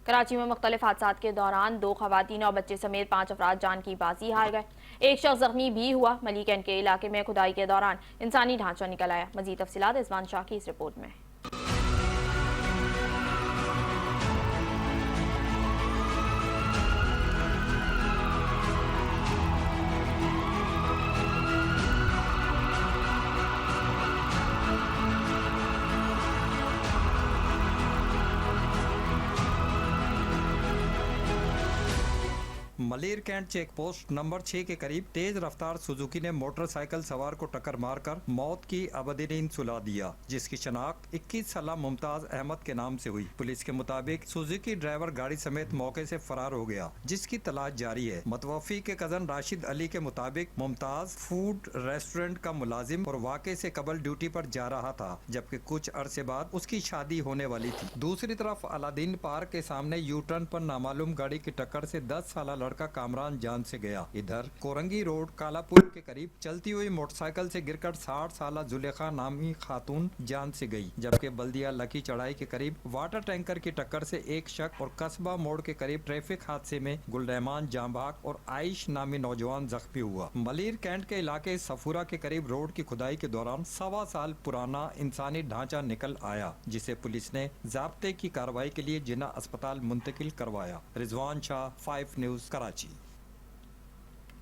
कराची में मुख्तलिफ हादसात के दौरान 2 खवातीन और बच्चे समेत 5 अफराद जान की बाजी हार गए। एक शख्स जख्मी भी हुआ। मलिक एंड के इलाके में खुदाई के दौरान इंसानी ढांचा निकल आया। मजीद तफसीलात इस्मान शाह की इस रिपोर्ट में। मलेर कैंट चेक पोस्ट नंबर 6 के करीब तेज रफ्तार सुजुकी ने मोटरसाइकिल सवार को टक्कर मारकर मौत की अबदी नींद सुला दिया, जिसकी शनाख्त 21 साल मुमताज अहमद के नाम से हुई। पुलिस के मुताबिक सुजुकी ड्राइवर गाड़ी समेत मौके से फरार हो गया, जिसकी तलाश जारी है। मुतवफ़ी के कजन राशिद अली के मुताबिक मुमताज फूड रेस्टोरेंट का मुलाजिम और वाक़े से कबल ड्यूटी पर जा रहा था, जबकि कुछ अरसे बाद उसकी शादी होने वाली थी। दूसरी तरफ अलादीन पार्क के सामने यू टर्न पर नामालूम गाड़ी की टक्कर से 10 साल लड़का कामरान जान से गया। इधर कोरंगी रोड कालापुर के करीब चलती हुई मोटरसाइकिल से गिरकर 60 साल जुलेखा नामी खातून जान से गई, जबकि बल्दिया लकी चढ़ाई के करीब वाटर टैंकर की टक्कर से एक शख्स और कस्बा मोड़ के करीब ट्रैफिक हादसे में गुलरहमान जांबाग और आइश नामी नौजवान जख्मी हुआ। मलीर कैंट के इलाके सफूरा के करीब रोड की खुदाई के दौरान 1.25 साल पुराना इंसानी ढांचा निकल आया, जिसे पुलिस ने ज़ाब्ते की कार्रवाई के लिए जिना अस्पताल मुंतकिल करवाया। रिजवान शाह, 5 न्यूज़, कराची।